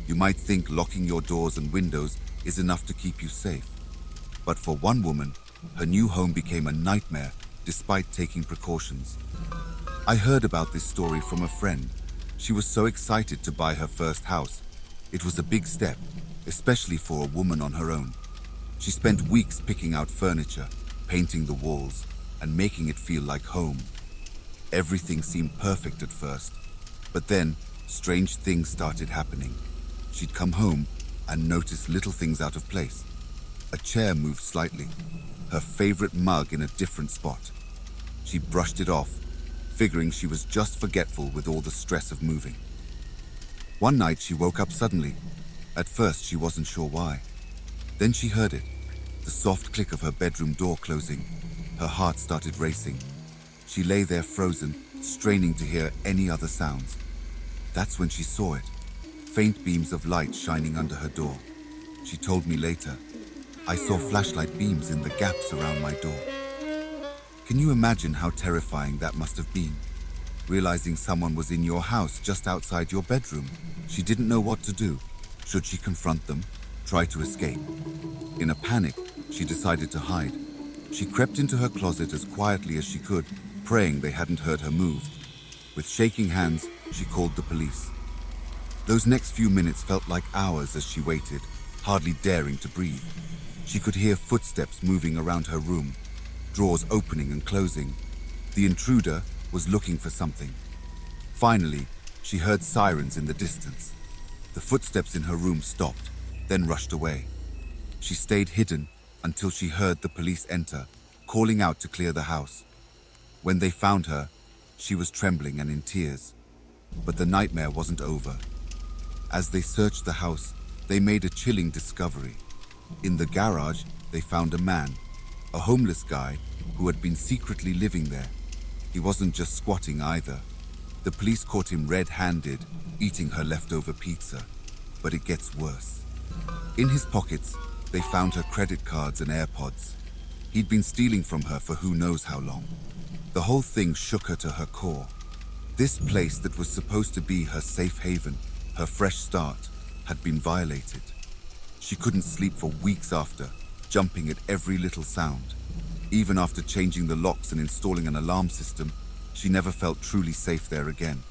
You might think locking your doors and windows is enough to keep you safe. But for one woman, her new home became a nightmare despite taking precautions. I heard about this story from a friend. She was so excited to buy her first house. It was a big step, especially for a woman on her own. She spent weeks picking out furniture, painting the walls, and making it feel like home. Everything seemed perfect at first, but then strange things started happening. She'd come home and notice little things out of place. A chair moved slightly, her favorite mug in a different spot. She brushed it off, figuring she was just forgetful with all the stress of moving. One night she woke up suddenly. At first she wasn't sure why. Then she heard it, the soft click of her bedroom door closing. Her heart started racing. She lay there frozen, straining to hear any other sounds. That's when she saw it, faint beams of light shining under her door. She told me later, "I saw flashlight beams in the gaps around my door." Can you imagine how terrifying that must have been? Realizing someone was in your house just outside your bedroom. She didn't know what to do. Should she confront them? Try to escape? In a panic, she decided to hide. She crept into her closet as quietly as she could, praying they hadn't heard her move. With shaking hands, she called the police. Those next few minutes felt like hours as she waited, hardly daring to breathe. She could hear footsteps moving around her room, drawers opening and closing. The intruder was looking for something. Finally, she heard sirens in the distance. The footsteps in her room stopped, then rushed away. She stayed hidden until she heard the police enter, calling out to clear the house. When they found her, she was trembling and in tears. But the nightmare wasn't over. As they searched the house, they made a chilling discovery. In the garage, they found a man, a homeless guy who had been secretly living there. He wasn't just squatting either. The police caught him red-handed, eating her leftover pizza. But it gets worse. In his pockets, they found her credit cards and AirPods. He'd been stealing from her for who knows how long. The whole thing shook her to her core. This place that was supposed to be her safe haven, her fresh start, had been violated. She couldn't sleep for weeks after, jumping at every little sound. Even after changing the locks and installing an alarm system, she never felt truly safe there again.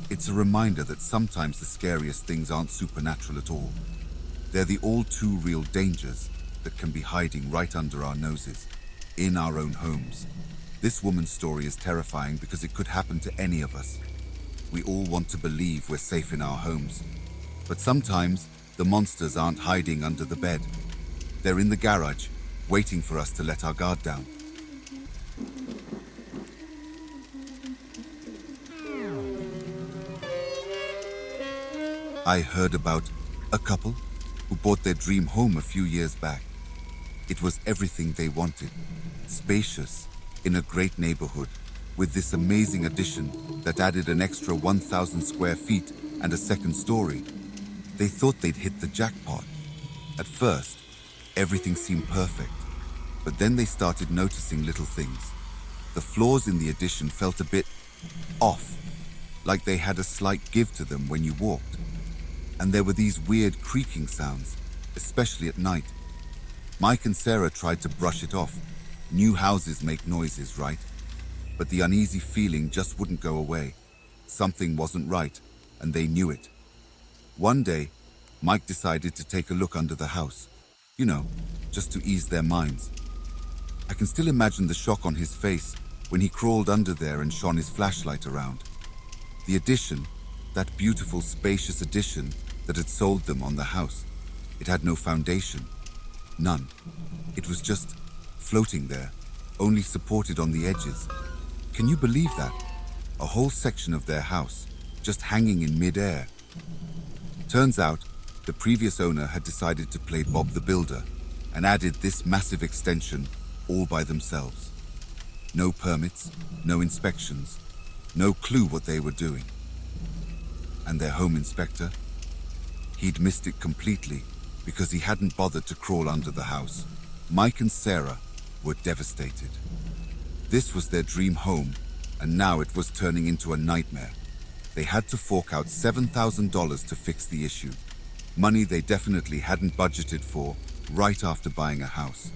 It's a reminder that sometimes the scariest things aren't supernatural at all. They're the all-too-real dangers that can be hiding right under our noses, in our own homes. This woman's story is terrifying because it could happen to any of us. We all want to believe we're safe in our homes. But sometimes, the monsters aren't hiding under the bed. They're in the garage, waiting for us to let our guard down. I heard about a couple who bought their dream home a few years back. It was everything they wanted. Spacious, in a great neighborhood, with this amazing addition that added an extra 1,000 square feet and a second story. They thought they'd hit the jackpot. At first, everything seemed perfect, but then they started noticing little things. The floors in the addition felt a bit off, like they had a slight give to them when you walked. And there were these weird creaking sounds, especially at night. Mike and Sarah tried to brush it off. New houses make noises, right? But the uneasy feeling just wouldn't go away. Something wasn't right, and they knew it. One day, Mike decided to take a look under the house. You know, just to ease their minds. I can still imagine the shock on his face when he crawled under there and shone his flashlight around. The addition, that beautiful, spacious addition that had sold them on the house, it had no foundation. None. It was just floating there, only supported on the edges. Can you believe that? A whole section of their house, just hanging in mid-air. Turns out, the previous owner had decided to play Bob the Builder and added this massive extension all by themselves. No permits, no inspections, no clue what they were doing. And their home inspector? He'd missed it completely because he hadn't bothered to crawl under the house. Mike and Sarah were devastated. This was their dream home, and now it was turning into a nightmare. They had to fork out $7,000 to fix the issue. Money they definitely hadn't budgeted for right after buying a house.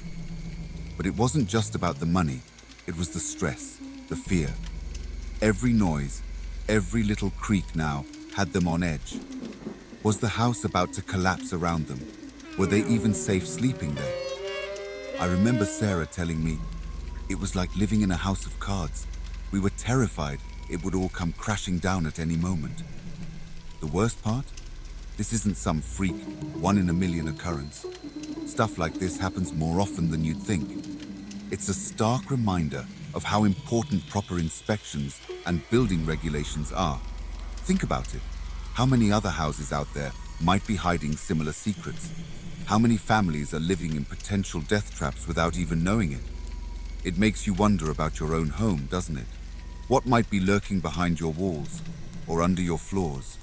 But it wasn't just about the money, it was the stress, the fear. Every noise, every little creak now had them on edge. Was the house about to collapse around them? Were they even safe sleeping there? I remember Sarah telling me it was like living in a house of cards. We were terrified it would all come crashing down at any moment. The worst part? This isn't some freak, one-in-a-million occurrence. Stuff like this happens more often than you'd think. It's a stark reminder of how important proper inspections and building regulations are. Think about it. How many other houses out there might be hiding similar secrets? How many families are living in potential death traps without even knowing it? It makes you wonder about your own home, doesn't it? What might be lurking behind your walls or under your floors?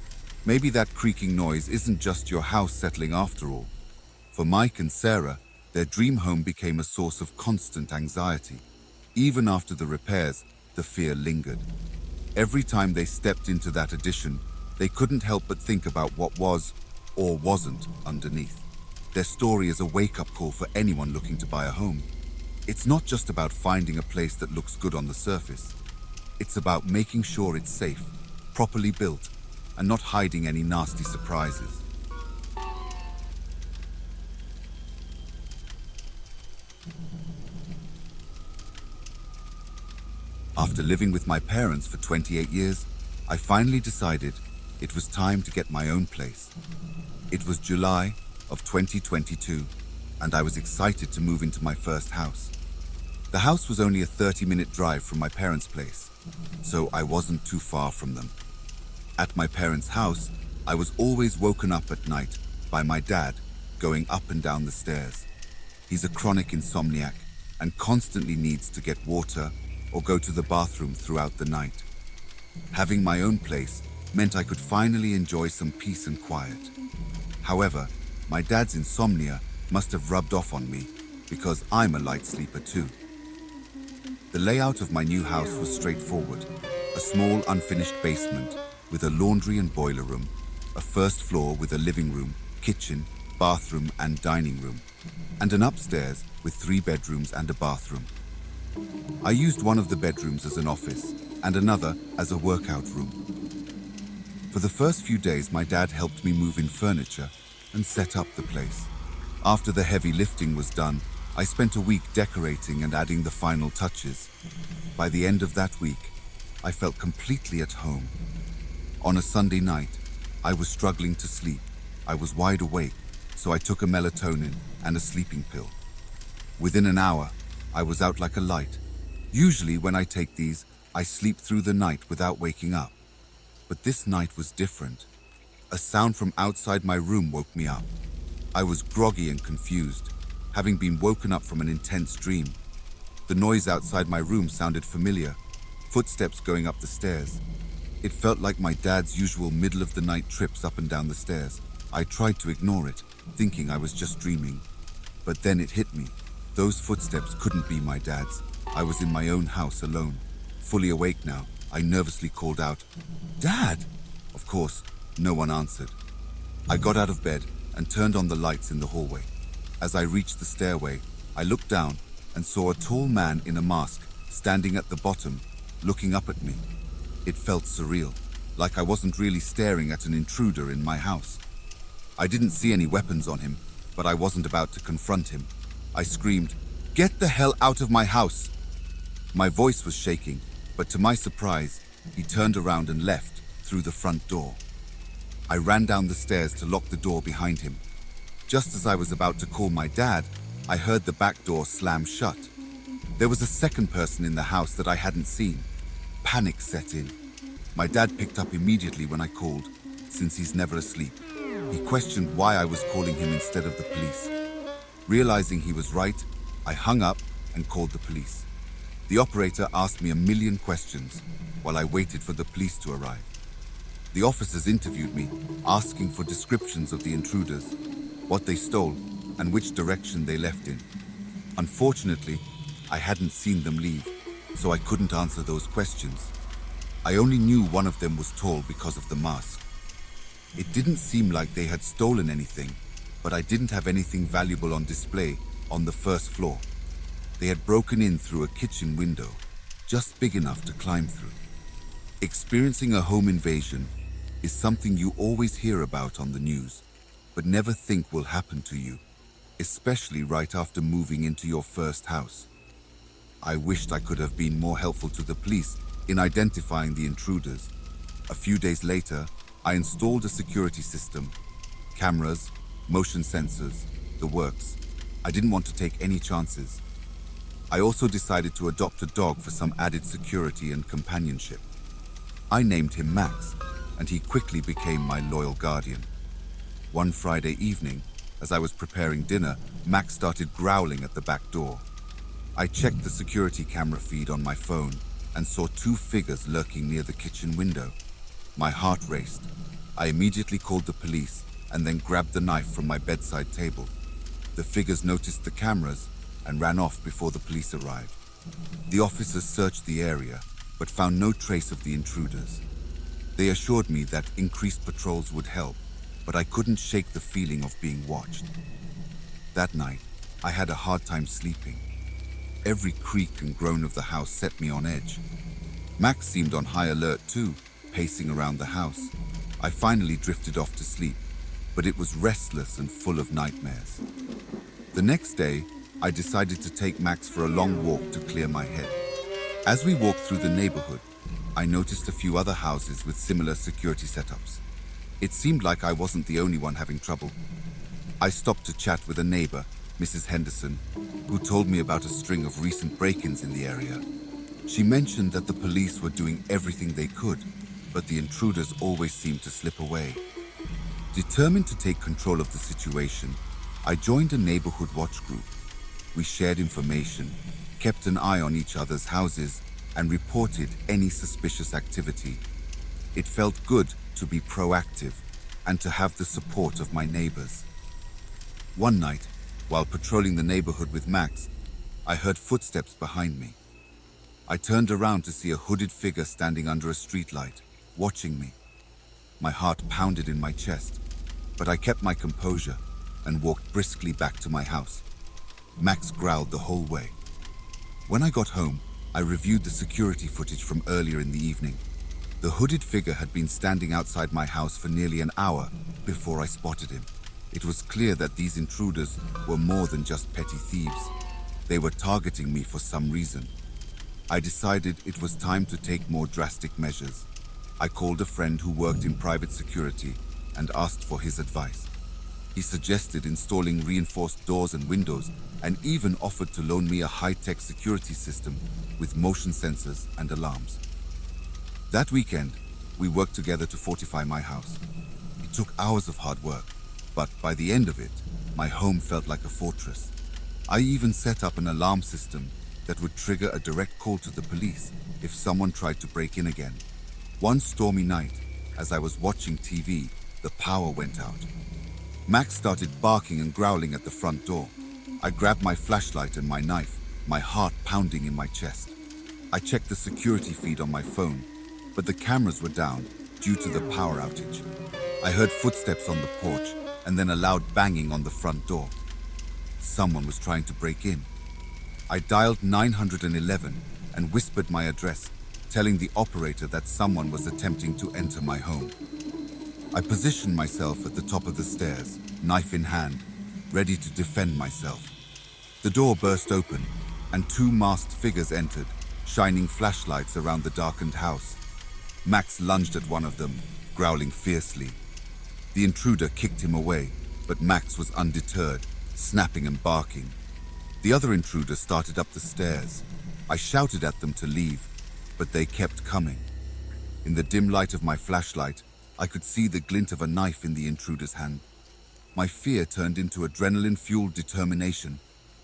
Maybe that creaking noise isn't just your house settling after all. For Mike and Sarah, their dream home became a source of constant anxiety. Even after the repairs, the fear lingered. Every time they stepped into that addition, they couldn't help but think about what was or wasn't underneath. Their story is a wake-up call for anyone looking to buy a home. It's not just about finding a place that looks good on the surface. It's about making sure it's safe, properly built, and not hiding any nasty surprises. After living with my parents for 28 years, I finally decided it was time to get my own place. It was July of 2022, and I was excited to move into my first house. The house was only a 30-minute drive from my parents' place, so I wasn't too far from them. At my parents' house, I was always woken up at night by my dad going up and down the stairs. He's a chronic insomniac and constantly needs to get water or go to the bathroom throughout the night. Having my own place meant I could finally enjoy some peace and quiet. However, my dad's insomnia must have rubbed off on me because I'm a light sleeper too. The layout of my new house was straightforward: a small unfinished basement with a laundry and boiler room, a first floor with a living room, kitchen, bathroom and dining room, and an upstairs with 3 bedrooms and a bathroom. I used one of the bedrooms as an office and another as a workout room. For the first few days, my dad helped me move in furniture and set up the place. After the heavy lifting was done, I spent a week decorating and adding the final touches. By the end of that week, I felt completely at home. On a Sunday night, I was struggling to sleep. I was wide awake, so I took a melatonin and a sleeping pill. Within an hour, I was out like a light. Usually when I take these, I sleep through the night without waking up. But this night was different. A sound from outside my room woke me up. I was groggy and confused, having been woken up from an intense dream. The noise outside my room sounded familiar, footsteps going up the stairs. It felt like my dad's usual middle-of-the-night trips up and down the stairs. I tried to ignore it, thinking I was just dreaming. But then it hit me. Those footsteps couldn't be my dad's. I was in my own house alone. Fully awake now, I nervously called out, "Dad!" Of course, no one answered. I got out of bed and turned on the lights in the hallway. As I reached the stairway, I looked down and saw a tall man in a mask standing at the bottom, looking up at me. It felt surreal, like I wasn't really staring at an intruder in my house. I didn't see any weapons on him, but I wasn't about to confront him. I screamed, "Get the hell out of my house!" My voice was shaking, but to my surprise, he turned around and left through the front door. I ran down the stairs to lock the door behind him. Just as I was about to call my dad, I heard the back door slam shut. There was a second person in the house that I hadn't seen. Panic set in. My dad picked up immediately when I called, since he's never asleep. He questioned why I was calling him instead of the police. Realizing he was right, I hung up and called the police. The operator asked me a million questions while I waited for the police to arrive. The officers interviewed me, asking for descriptions of the intruders, what they stole, and which direction they left in. Unfortunately, I hadn't seen them leave, so I couldn't answer those questions. I only knew one of them was tall because of the mask. It didn't seem like they had stolen anything, but I didn't have anything valuable on display on the first floor. They had broken in through a kitchen window, just big enough to climb through. Experiencing a home invasion is something you always hear about on the news, but never think will happen to you, especially right after moving into your first house. I wished I could have been more helpful to the police in identifying the intruders. A few days later, I installed a security system, cameras, motion sensors, the works. I didn't want to take any chances. I also decided to adopt a dog for some added security and companionship. I named him Max, and he quickly became my loyal guardian. One Friday evening, as I was preparing dinner, Max started growling at the back door. I checked the security camera feed on my phone and saw two figures lurking near the kitchen window. My heart raced. I immediately called the police and then grabbed the knife from my bedside table. The figures noticed the cameras and ran off before the police arrived. The officers searched the area but found no trace of the intruders. They assured me that increased patrols would help, but I couldn't shake the feeling of being watched. That night, I had a hard time sleeping. Every creak and groan of the house set me on edge. Max seemed on high alert too, pacing around the house. I finally drifted off to sleep, but it was restless and full of nightmares. The next day, I decided to take Max for a long walk to clear my head. As we walked through the neighborhood, I noticed a few other houses with similar security setups. It seemed like I wasn't the only one having trouble. I stopped to chat with a neighbor, Mrs. Henderson, who told me about a string of recent break-ins in the area. She mentioned that the police were doing everything they could, but the intruders always seemed to slip away. Determined to take control of the situation, I joined a neighborhood watch group. We shared information, kept an eye on each other's houses, and reported any suspicious activity. It felt good to be proactive and to have the support of my neighbors. One night, while patrolling the neighborhood with Max, I heard footsteps behind me. I turned around to see a hooded figure standing under a streetlight, watching me. My heart pounded in my chest, but I kept my composure and walked briskly back to my house. Max growled the whole way. When I got home, I reviewed the security footage from earlier in the evening. The hooded figure had been standing outside my house for nearly an hour before I spotted him. It was clear that these intruders were more than just petty thieves. They were targeting me for some reason. I decided it was time to take more drastic measures. I called a friend who worked in private security and asked for his advice. He suggested installing reinforced doors and windows and even offered to loan me a high-tech security system with motion sensors and alarms. That weekend, we worked together to fortify my house. It took hours of hard work, but by the end of it, my home felt like a fortress. I even set up an alarm system that would trigger a direct call to the police if someone tried to break in again. One stormy night, as I was watching TV, the power went out. Max started barking and growling at the front door. I grabbed my flashlight and my knife, my heart pounding in my chest. I checked the security feed on my phone, but the cameras were down due to the power outage. I heard footsteps on the porch and then a loud banging on the front door. Someone was trying to break in. I dialed 911 and whispered my address, telling the operator that someone was attempting to enter my home. I positioned myself at the top of the stairs, knife in hand, ready to defend myself. The door burst open, and two masked figures entered, shining flashlights around the darkened house. Max lunged at one of them, growling fiercely. The intruder kicked him away, but Max was undeterred, snapping and barking. The other intruder started up the stairs. I shouted at them to leave, but they kept coming. In the dim light of my flashlight, I could see the glint of a knife in the intruder's hand. My fear turned into adrenaline-fueled determination.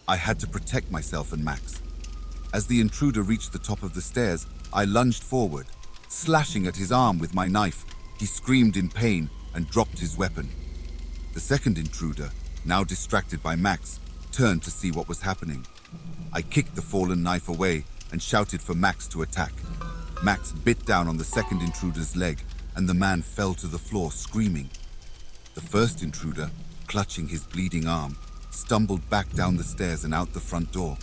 I had to protect myself and Max. As the intruder reached the top of the stairs, I lunged forward, slashing at his arm with my knife. He screamed in pain and dropped his weapon. The second intruder, now distracted by Max, turned to see what was happening. I kicked the fallen knife away and shouted for Max to attack. Max bit down on the second intruder's leg, and the man fell to the floor screaming. The first intruder, clutching his bleeding arm, stumbled back down the stairs and out the front door.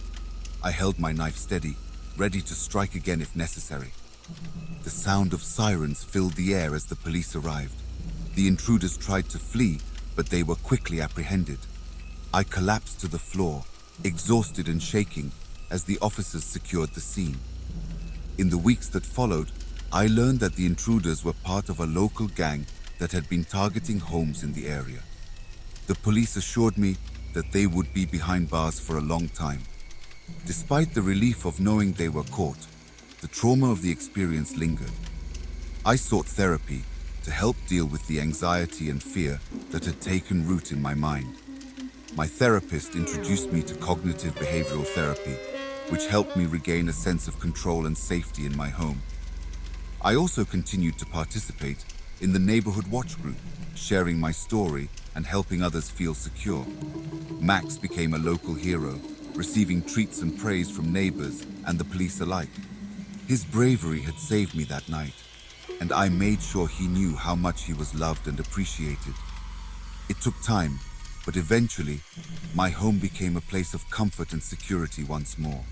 I held my knife steady, ready to strike again if necessary. The sound of sirens filled the air as the police arrived. The intruders tried to flee, but they were quickly apprehended. I collapsed to the floor, exhausted and shaking, as the officers secured the scene. In the weeks that followed, I learned that the intruders were part of a local gang that had been targeting homes in the area. The police assured me that they would be behind bars for a long time. Despite the relief of knowing they were caught, the trauma of the experience lingered. I sought therapy to help deal with the anxiety and fear that had taken root in my mind. My therapist introduced me to cognitive behavioral therapy, which helped me regain a sense of control and safety in my home. I also continued to participate in the neighborhood watch group, sharing my story and helping others feel secure. Max became a local hero, receiving treats and praise from neighbors and the police alike. His bravery had saved me that night, and I made sure he knew how much he was loved and appreciated. It took time, but eventually, my home became a place of comfort and security once more.